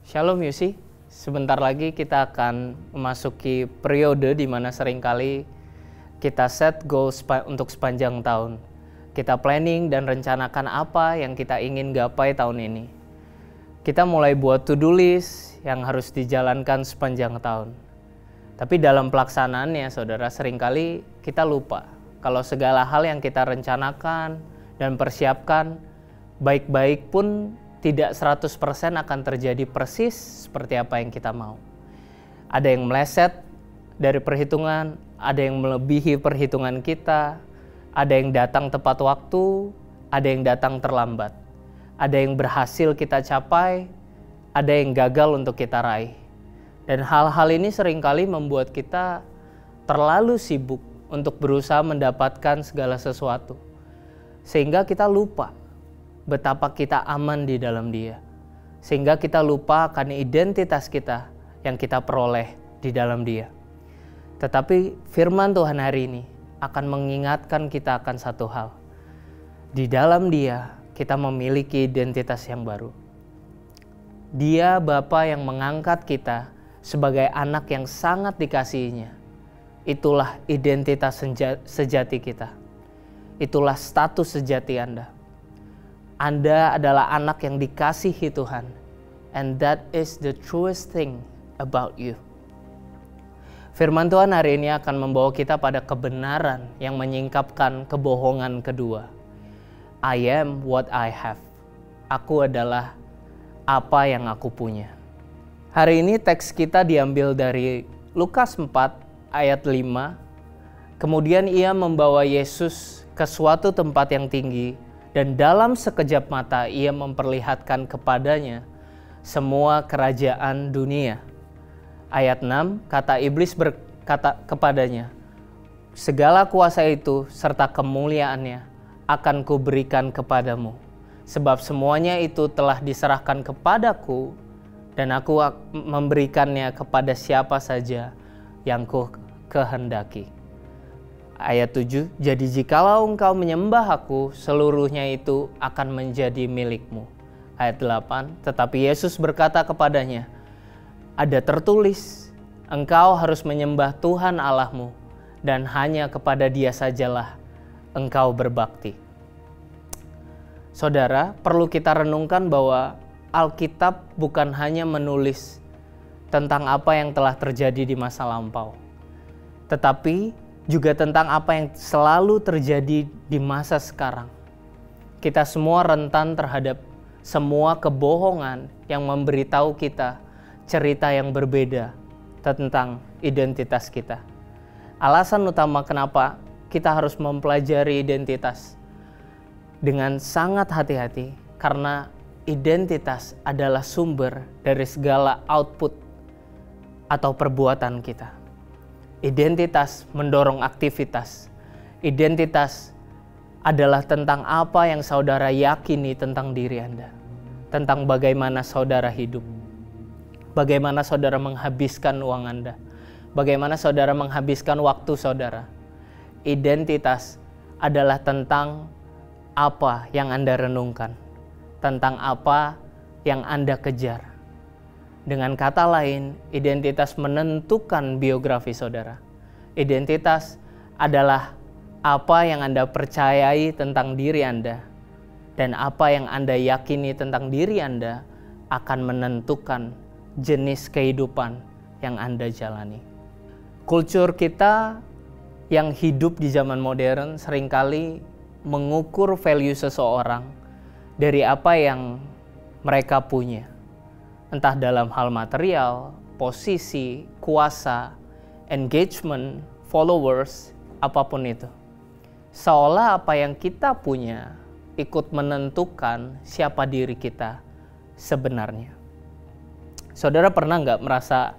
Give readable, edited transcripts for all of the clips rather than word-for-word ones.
Shalom Yusi, sebentar lagi kita akan memasuki periode di mana seringkali kita set goals untuk sepanjang tahun. Kita planning dan rencanakan apa yang kita ingin gapai tahun ini. Kita mulai buat to-do list yang harus dijalankan sepanjang tahun. Tapi dalam pelaksanaannya, saudara, seringkali kita lupa kalau segala hal yang kita rencanakan dan persiapkan baik-baik pun tidak 100% akan terjadi persis seperti apa yang kita mau. Ada yang meleset dari perhitungan, ada yang melebihi perhitungan kita, ada yang datang tepat waktu, ada yang datang terlambat. Ada yang berhasil kita capai, ada yang gagal untuk kita raih. Dan hal-hal ini seringkali membuat kita terlalu sibuk untuk berusaha mendapatkan segala sesuatu. Sehingga kita lupa betapa kita aman di dalam Dia. Sehingga kita lupa akan identitas kita yang kita peroleh di dalam Dia. Tetapi firman Tuhan hari ini akan mengingatkan kita akan satu hal. Di dalam Dia kita memiliki identitas yang baru. Dia Bapa yang mengangkat kita sebagai anak yang sangat dikasihinya. Itulah identitas sejati kita. Itulah status sejati Anda. Anda adalah anak yang dikasihi Tuhan. And that is the truest thing about you. Firman Tuhan hari ini akan membawa kita pada kebenaran yang menyingkapkan kebohongan kedua. I am what I have. Aku adalah apa yang aku punya. Hari ini teks kita diambil dari Lukas 4 ayat 5. Kemudian ia membawa Yesus ke suatu tempat yang tinggi, dan dalam sekejap mata ia memperlihatkan kepadanya semua kerajaan dunia. Ayat 6, kata iblis berkata kepadanya, segala kuasa itu serta kemuliaannya akan kuberikan kepadamu, sebab semuanya itu telah diserahkan kepadaku, dan aku memberikannya kepada siapa saja yang ku kehendaki. Ayat 7, jadi jikalau engkau menyembah aku, seluruhnya itu akan menjadi milikmu. Ayat 8, tetapi Yesus berkata kepadanya, ada tertulis, engkau harus menyembah Tuhan Allahmu, dan hanya kepada Dia sajalah engkau berbakti. Saudara, perlu kita renungkan bahwa Alkitab bukan hanya menulis tentang apa yang telah terjadi di masa lampau, tetapi juga tentang apa yang selalu terjadi di masa sekarang. Kita semua rentan terhadap semua kebohongan yang memberitahu kita cerita yang berbeda tentang identitas kita. Alasan utama kenapa kita harus mempelajari identitas dengan sangat hati-hati, karena identitas adalah sumber dari segala output atau perbuatan kita. Identitas mendorong aktivitas. Identitas adalah tentang apa yang saudara yakini tentang diri Anda. Tentang bagaimana saudara hidup. Bagaimana saudara menghabiskan uang Anda. Bagaimana saudara menghabiskan waktu saudara. Identitas adalah tentang apa yang Anda renungkan. Tentang apa yang Anda kejar. Dengan kata lain, identitas menentukan biografi saudara. Identitas adalah apa yang Anda percayai tentang diri Anda, dan apa yang Anda yakini tentang diri Anda akan menentukan jenis kehidupan yang Anda jalani. Kultur kita yang hidup di zaman modern seringkali mengukur value seseorang dari apa yang mereka punya. Entah dalam hal material, posisi, kuasa, engagement, followers, apapun itu. Seolah apa yang kita punya ikut menentukan siapa diri kita sebenarnya. Saudara pernah nggak merasa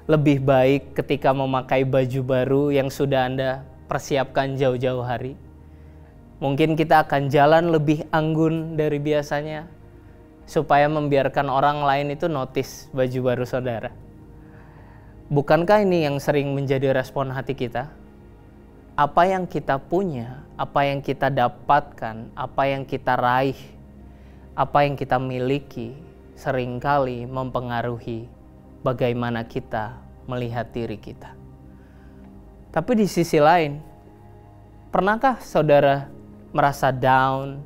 lebih baik ketika memakai baju baru yang sudah Anda persiapkan jauh-jauh hari? Mungkin kita akan jalan lebih anggun dari biasanya, supaya membiarkan orang lain itu notice baju baru saudara. Bukankah ini yang sering menjadi respon hati kita? Apa yang kita punya, apa yang kita dapatkan, apa yang kita raih, apa yang kita miliki, seringkali mempengaruhi bagaimana kita melihat diri kita. Tapi di sisi lain, pernahkah saudara merasa down,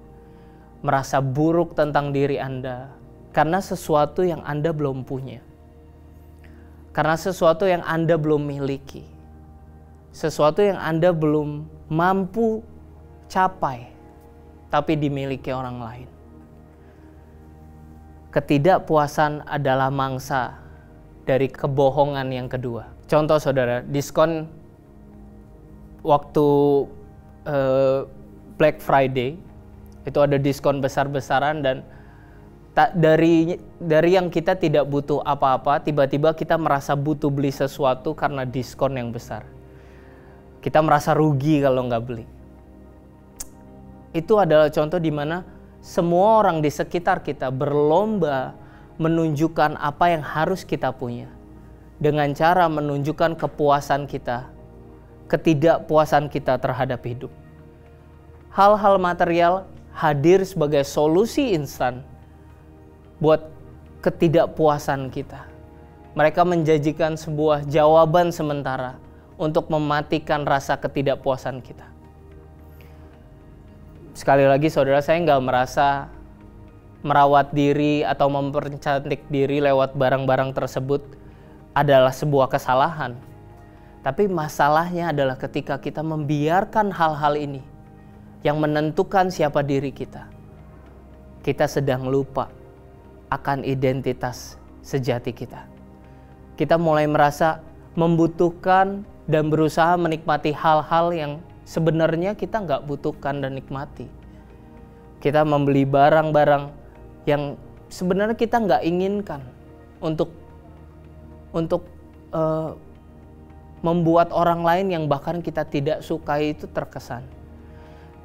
merasa buruk tentang diri Anda karena sesuatu yang Anda belum punya? Karena sesuatu yang Anda belum miliki, sesuatu yang Anda belum mampu capai, tapi dimiliki orang lain. Ketidakpuasan adalah mangsa dari kebohongan yang kedua. Contoh saudara, diskon waktu Black Friday, itu ada diskon besar-besaran dan dari yang kita tidak butuh apa-apa, tiba-tiba kita merasa butuh beli sesuatu karena diskon yang besar. Kita merasa rugi kalau nggak beli. Itu adalah contoh di mana semua orang di sekitar kita berlomba menunjukkan apa yang harus kita punya. Dengan cara menunjukkan kepuasan kita, ketidakpuasan kita terhadap hidup. Hal-hal material hadir sebagai solusi instan buat ketidakpuasan kita. Mereka menjanjikan sebuah jawaban sementara untuk mematikan rasa ketidakpuasan kita. Sekali lagi saudara, saya nggak merasa merawat diri atau mempercantik diri lewat barang-barang tersebut adalah sebuah kesalahan. Tapi masalahnya adalah ketika kita membiarkan hal-hal ini yang menentukan siapa diri kita. Kita sedang lupa akan identitas sejati kita. Kita mulai merasa membutuhkan dan berusaha menikmati hal-hal yang sebenarnya kita nggak butuhkan dan nikmati. Kita membeli barang-barang yang sebenarnya kita nggak inginkan untuk membuat orang lain yang bahkan kita tidak sukai itu terkesan.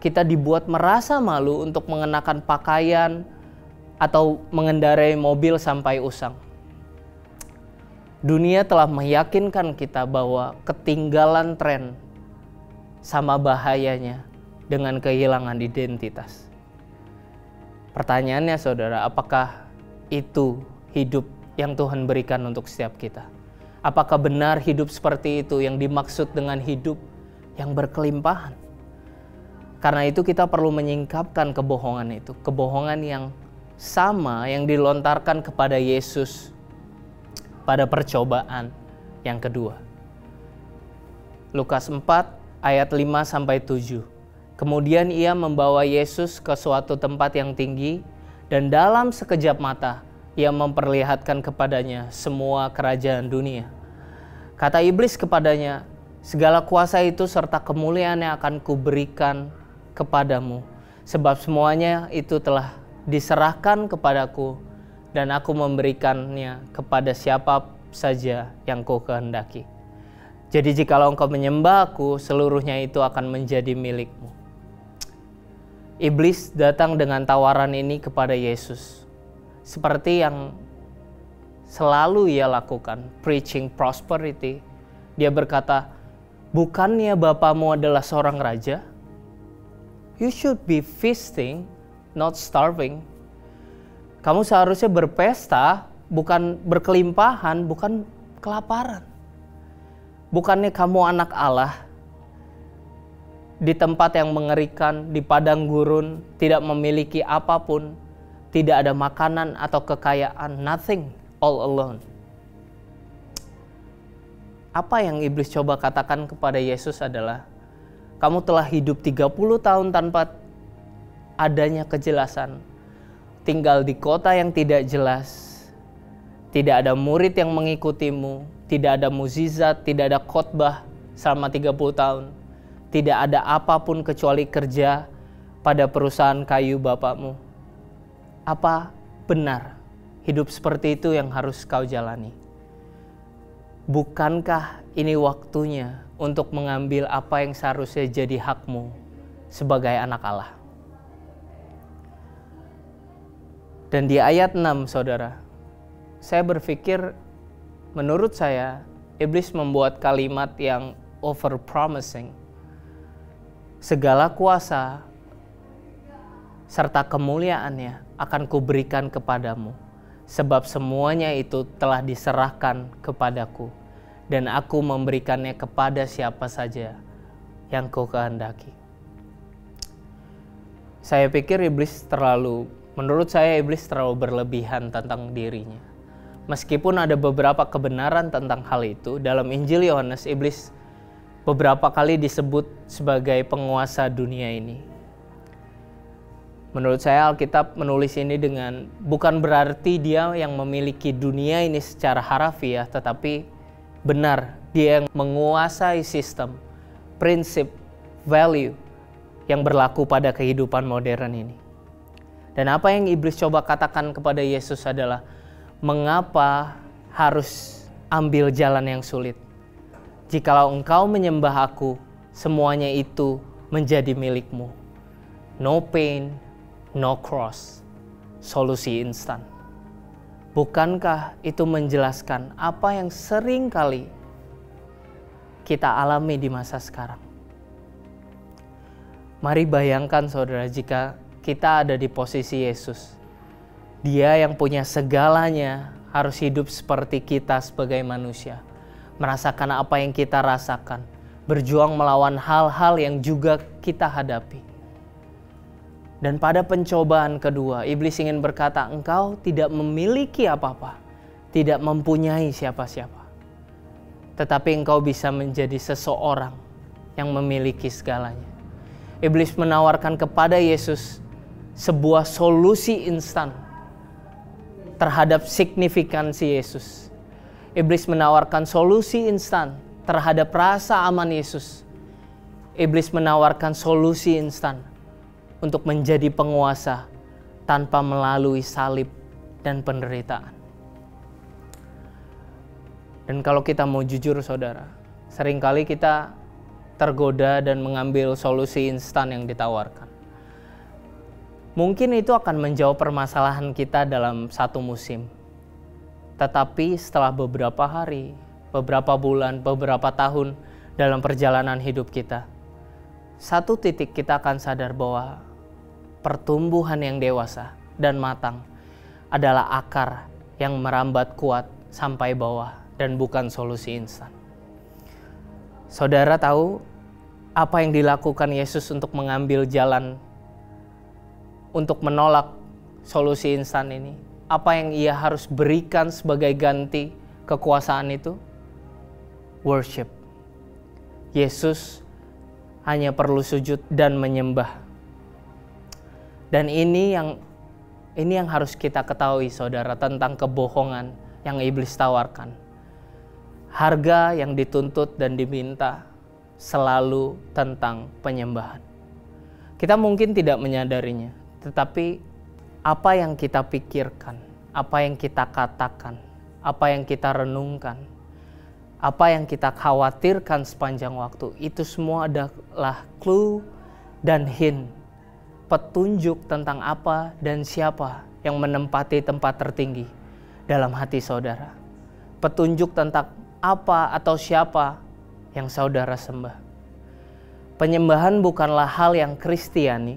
Kita dibuat merasa malu untuk mengenakan pakaian atau mengendarai mobil sampai usang. Dunia telah meyakinkan kita bahwa ketinggalan tren sama bahayanya dengan kehilangan identitas. Pertanyaannya saudara, apakah itu hidup yang Tuhan berikan untuk setiap kita? Apakah benar hidup seperti itu yang dimaksud dengan hidup yang berkelimpahan? Karena itu kita perlu menyingkapkan kebohongan itu. Kebohongan yang sama yang dilontarkan kepada Yesus pada percobaan yang kedua. Lukas 4 ayat 5-7. Kemudian ia membawa Yesus ke suatu tempat yang tinggi dan dalam sekejap mata ia memperlihatkan kepadanya semua kerajaan dunia. Kata iblis kepadanya, segala kuasa itu serta kemuliaan yang akan kuberikan kepadamu, sebab semuanya itu telah diserahkan kepadaku dan aku memberikannya kepada siapa saja yang kau kehendaki. Jadi jikalau engkau menyembah aku, seluruhnya itu akan menjadi milikmu. Iblis datang dengan tawaran ini kepada Yesus. Seperti yang selalu ia lakukan, preaching prosperity. Dia berkata, bukannya bapamu adalah seorang raja? You should be feasting, not starving. Kamu seharusnya berpesta, bukan berkelimpahan, bukan kelaparan. Bukannya kamu anak Allah, di tempat yang mengerikan, di padang gurun, tidak memiliki apapun, tidak ada makanan atau kekayaan, nothing, all alone. Apa yang iblis coba katakan kepada Yesus adalah, kamu telah hidup 30 tahun tanpa adanya kejelasan, tinggal di kota yang tidak jelas, tidak ada murid yang mengikutimu, tidak ada mukjizat, tidak ada khotbah selama 30 tahun. Tidak ada apapun kecuali kerja pada perusahaan kayu bapakmu. Apa benar hidup seperti itu yang harus kau jalani? Bukankah ini waktunya untuk mengambil apa yang seharusnya jadi hakmu sebagai anak Allah? Dan di ayat 6 saudara, saya berpikir, menurut saya, iblis membuat kalimat yang over-promising. Segala kuasa serta kemuliaannya akan kuberikan kepadamu, sebab semuanya itu telah diserahkan kepadaku, dan aku memberikannya kepada siapa saja yang kau kehendaki. Menurut saya iblis terlalu berlebihan tentang dirinya. Meskipun ada beberapa kebenaran tentang hal itu, dalam Injil Yohanes, iblis beberapa kali disebut sebagai penguasa dunia ini. Menurut saya Alkitab menulis ini bukan berarti dia yang memiliki dunia ini secara harafiah, tetapi benar dia yang menguasai sistem, prinsip, value yang berlaku pada kehidupan modern ini. Dan apa yang iblis coba katakan kepada Yesus adalah, mengapa harus ambil jalan yang sulit? Jikalau engkau menyembah aku, semuanya itu menjadi milikmu. No pain, no cross. Solusi instan. Bukankah itu menjelaskan apa yang sering kali kita alami di masa sekarang? Mari bayangkan saudara, jika kita ada di posisi Yesus. Dia yang punya segalanya harus hidup seperti kita sebagai manusia. Merasakan apa yang kita rasakan. Berjuang melawan hal-hal yang juga kita hadapi. Dan pada pencobaan kedua, iblis ingin berkata, engkau tidak memiliki apa-apa. Tidak mempunyai siapa-siapa. Tetapi engkau bisa menjadi seseorang yang memiliki segalanya. Iblis menawarkan kepada Yesus sebuah solusi instan terhadap signifikansi Yesus. Iblis menawarkan solusi instan terhadap rasa aman Yesus. Iblis menawarkan solusi instan untuk menjadi penguasa tanpa melalui salib dan penderitaan. Dan kalau kita mau jujur saudara, seringkali kita tergoda dan mengambil solusi instan yang ditawarkan. Mungkin itu akan menjawab permasalahan kita dalam satu musim. Tetapi setelah beberapa hari, beberapa bulan, beberapa tahun dalam perjalanan hidup kita, satu titik kita akan sadar bahwa pertumbuhan yang dewasa dan matang adalah akar yang merambat kuat sampai bawah dan bukan solusi instan. Saudara tahu apa yang dilakukan Yesus untuk mengambil jalan untuk menolak solusi instan ini? Apa yang ia harus berikan sebagai ganti kekuasaan itu? Worship. Yesus hanya perlu sujud dan menyembah. Dan ini yang harus kita ketahui saudara tentang kebohongan yang iblis tawarkan. Harga yang dituntut dan diminta selalu tentang penyembahan. Kita mungkin tidak menyadarinya, tetapi apa yang kita pikirkan, apa yang kita katakan, apa yang kita renungkan, apa yang kita khawatirkan sepanjang waktu, itu semua adalah clue dan hint, petunjuk tentang apa dan siapa yang menempati tempat tertinggi dalam hati saudara. Petunjuk tentang apa atau siapa yang saudara sembah. Penyembahan bukanlah hal yang Kristiani,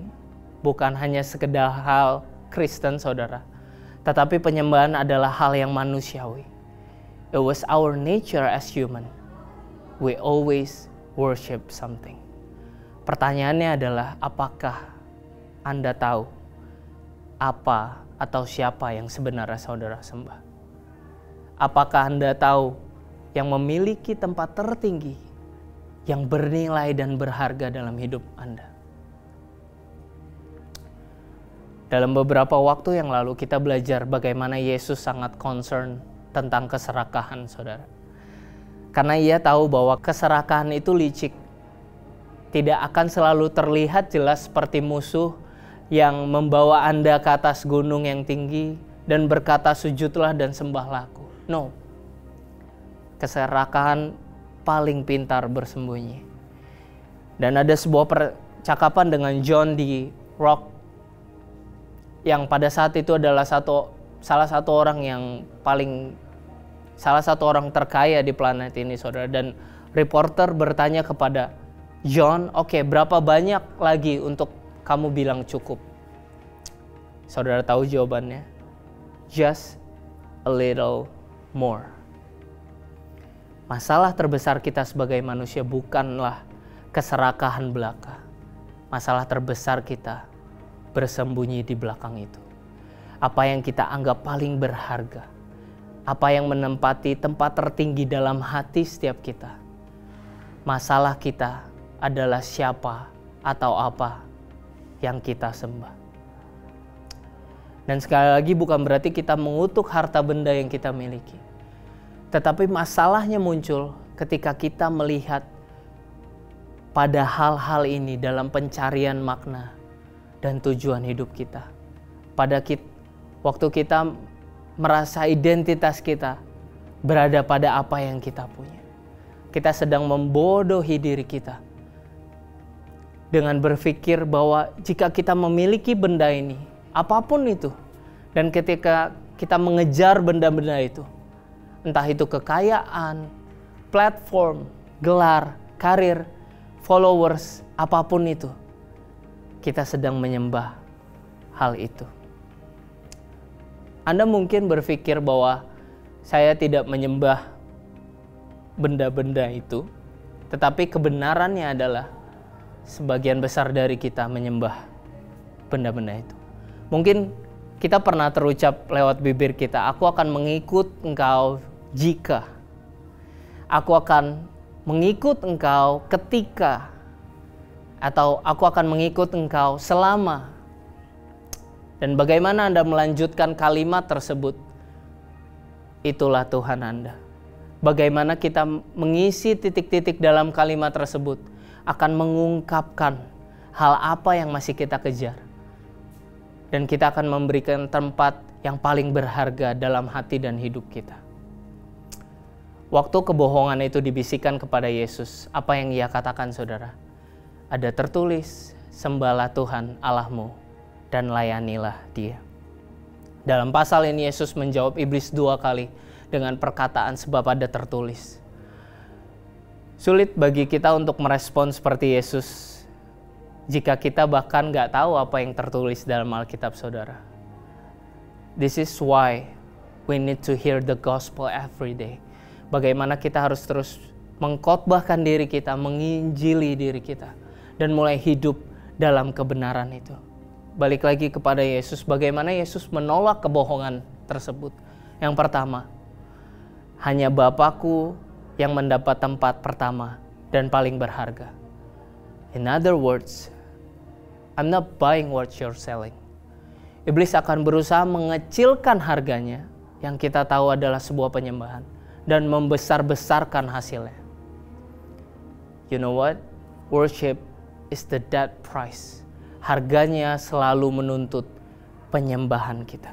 bukan hanya sekedar hal Kristen saudara, tetapi penyembahan adalah hal yang manusiawi. It was our nature as human. We always worship something. Pertanyaannya adalah, apakah Anda tahu apa atau siapa yang sebenarnya saudara sembah? Apakah Anda tahu yang memiliki tempat tertinggi, yang bernilai dan berharga dalam hidup Anda? Dalam beberapa waktu yang lalu kita belajar bagaimana Yesus sangat concern tentang keserakahan saudara. Karena ia tahu bahwa keserakahan itu licik. Tidak akan selalu terlihat jelas seperti musuh yang membawa Anda ke atas gunung yang tinggi dan berkata sujudlah dan sembahlah aku. No. Keserakahan paling pintar bersembunyi. Dan ada sebuah percakapan dengan John D. Rock yang pada saat itu adalah salah satu orang terkaya di planet ini saudara. Dan reporter bertanya kepada John, oke, berapa banyak lagi untuk kamu bilang cukup? Saudara tahu jawabannya? Just a little more. Masalah terbesar kita sebagai manusia bukanlah keserakahan belaka. Masalah terbesar kita bersembunyi di belakang itu. Apa yang kita anggap paling berharga, apa yang menempati tempat tertinggi dalam hati setiap kita. Masalah kita adalah siapa atau apa yang kita sembah. Dan sekali lagi bukan berarti kita mengutuk harta benda yang kita miliki. Tetapi masalahnya muncul ketika kita melihat pada hal-hal ini dalam pencarian makna dan tujuan hidup kita. Waktu kita merasa identitas kita berada pada apa yang kita punya. Kita sedang membodohi diri kita dengan berpikir bahwa jika kita memiliki benda ini, apapun itu, dan ketika kita mengejar benda-benda itu, entah itu kekayaan, platform, gelar, karir, followers, apapun itu, kita sedang menyembah hal itu. Anda mungkin berpikir bahwa saya tidak menyembah benda-benda itu, tetapi kebenarannya adalah sebagian besar dari kita menyembah benda-benda itu. Mungkin kita pernah terucap lewat bibir kita, aku akan mengikut engkau jika, aku akan mengikut engkau ketika, atau aku akan mengikut engkau selama. Dan bagaimana Anda melanjutkan kalimat tersebut, itulah Tuhan Anda. Bagaimana kita mengisi titik-titik dalam kalimat tersebut akan mengungkapkan hal apa yang masih kita kejar. Dan kita akan memberikan tempat yang paling berharga dalam hati dan hidup kita. Waktu kebohongan itu dibisikkan kepada Yesus, apa yang ia katakan saudara? Ada tertulis, sembahlah Tuhan Allahmu dan layanilah Dia. Dalam pasal ini Yesus menjawab iblis 2 kali dengan perkataan sebab ada tertulis. Sulit bagi kita untuk merespon seperti Yesus jika kita bahkan gak tahu apa yang tertulis dalam Alkitab saudara. This is why we need to hear the gospel every day. Bagaimana kita harus terus mengkhotbahkan diri kita, menginjili diri kita, dan mulai hidup dalam kebenaran itu. Balik lagi kepada Yesus, bagaimana Yesus menolak kebohongan tersebut. Yang pertama, hanya Bapakku yang mendapat tempat pertama dan paling berharga. In other words, I'm not buying what you're selling. Iblis akan berusaha mengecilkan harganya yang kita tahu adalah sebuah penyembahan dan membesar-besarkan hasilnya. You know what? Worship is the dead price. Harganya selalu menuntut penyembahan kita.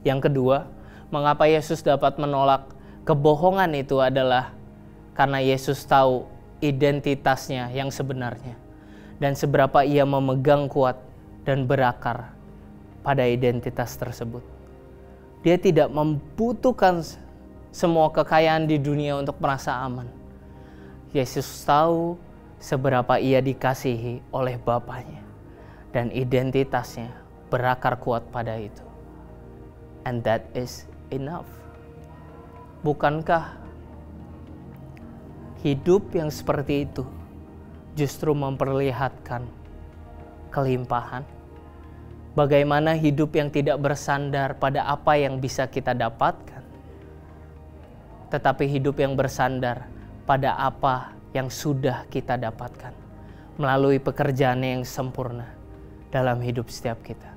Yang kedua, mengapa Yesus dapat menolak kebohongan itu adalah karena Yesus tahu identitasnya yang sebenarnya dan seberapa ia memegang kuat dan berakar pada identitas tersebut. Dia tidak membutuhkan semua kekayaan di dunia untuk merasa aman. Yesus tahu seberapa ia dikasihi oleh Bapaknya dan identitasnya berakar kuat pada itu. And that is enough. Bukankah hidup yang seperti itu justru memperlihatkan kelimpahan? Bagaimana hidup yang tidak bersandar pada apa yang bisa kita dapatkan, tetapi hidup yang bersandar pada apa yang sudah kita dapatkan melalui pekerjaan yang sempurna dalam hidup setiap kita.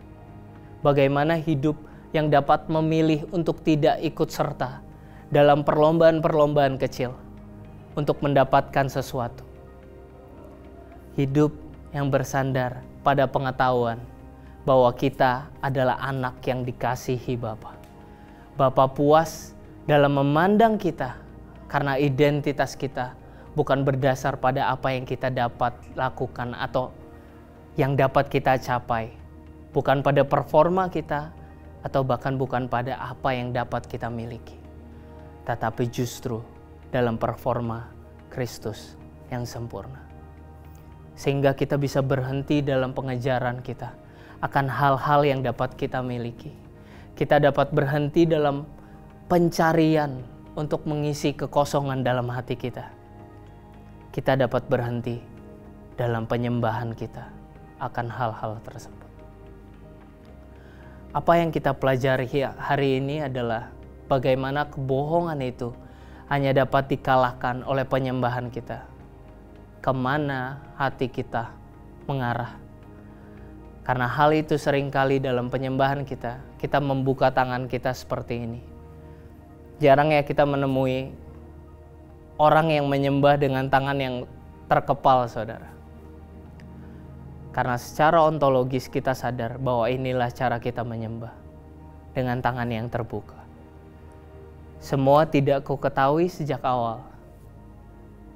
Bagaimana hidup yang dapat memilih untuk tidak ikut serta dalam perlombaan-perlombaan kecil untuk mendapatkan sesuatu. Hidup yang bersandar pada pengetahuan bahwa kita adalah anak yang dikasihi Bapa. Bapa puas dalam memandang kita karena identitas kita bukan berdasar pada apa yang kita dapat lakukan atau yang dapat kita capai. Bukan pada performa kita atau bahkan bukan pada apa yang dapat kita miliki. Tetapi justru dalam performa Kristus yang sempurna. Sehingga kita bisa berhenti dalam pengejaran kita akan hal-hal yang dapat kita miliki. Kita dapat berhenti dalam pencarian untuk mengisi kekosongan dalam hati kita. Kita dapat berhenti dalam penyembahan kita akan hal-hal tersebut. Apa yang kita pelajari hari ini adalah bagaimana kebohongan itu hanya dapat dikalahkan oleh penyembahan kita. Kemana hati kita mengarah. Karena hal itu seringkali dalam penyembahan kita membuka tangan kita seperti ini. Jarang ya kita menemui orang yang menyembah dengan tangan yang terkepal, saudara. Karena secara ontologis kita sadar bahwa inilah cara kita menyembah, dengan tangan yang terbuka. Semua tidak ku ketahui sejak awal.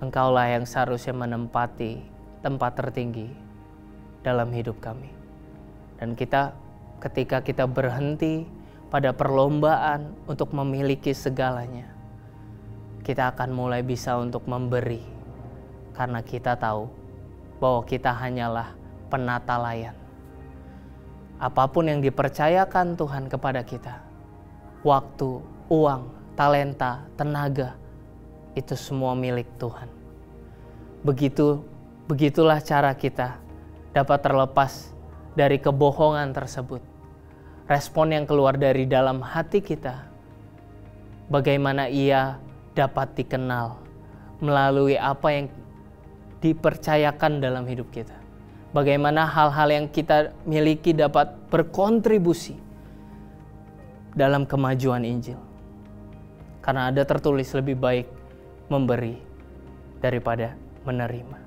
Engkaulah yang seharusnya menempati tempat tertinggi dalam hidup kami. Dan ketika kita berhenti pada perlombaan untuk memiliki segalanya, kita akan mulai bisa untuk memberi. Karena kita tahu bahwa kita hanyalah penata layan. Apapun yang dipercayakan Tuhan kepada kita, waktu, uang, talenta, tenaga, itu semua milik Tuhan. Begitulah cara kita dapat terlepas dari kebohongan tersebut. Respon yang keluar dari dalam hati kita, bagaimana ia dapat dikenal melalui apa yang dipercayakan dalam hidup kita. Bagaimana hal-hal yang kita miliki dapat berkontribusi dalam kemajuan Injil. Karena ada tertulis lebih baik memberi daripada menerima.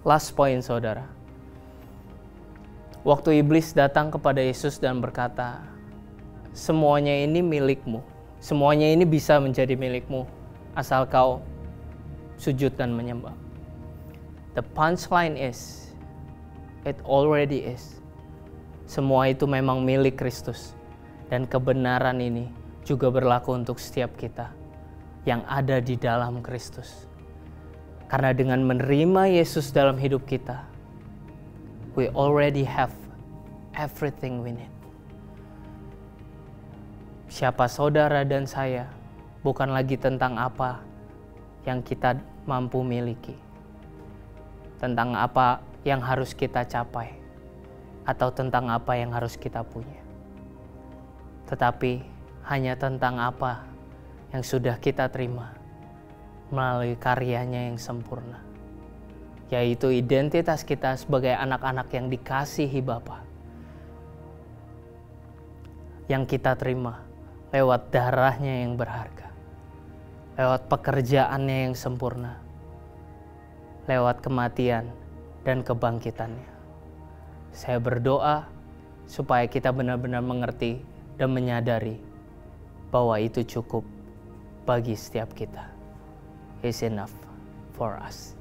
Last point, saudara. Waktu iblis datang kepada Yesus dan berkata, semuanya ini milikmu. Semuanya ini bisa menjadi milikmu asal kau sujud dan menyembah. The punchline is, it already is. Semua itu memang milik Kristus. Dan kebenaran ini juga berlaku untuk setiap kita yang ada di dalam Kristus. Karena dengan menerima Yesus dalam hidup kita, we already have everything we need. Siapa saudara dan saya bukan lagi tentang apa yang kita mampu miliki, tentang apa yang harus kita capai, atau tentang apa yang harus kita punya, tetapi hanya tentang apa yang sudah kita terima melalui karyanya yang sempurna, yaitu identitas kita sebagai anak-anak yang dikasihi Bapa, yang kita terima lewat darahnya yang berharga, lewat pekerjaannya yang sempurna, lewat kematian dan kebangkitannya. Saya berdoa supaya kita benar-benar mengerti dan menyadari bahwa itu cukup bagi setiap kita. It's enough for us.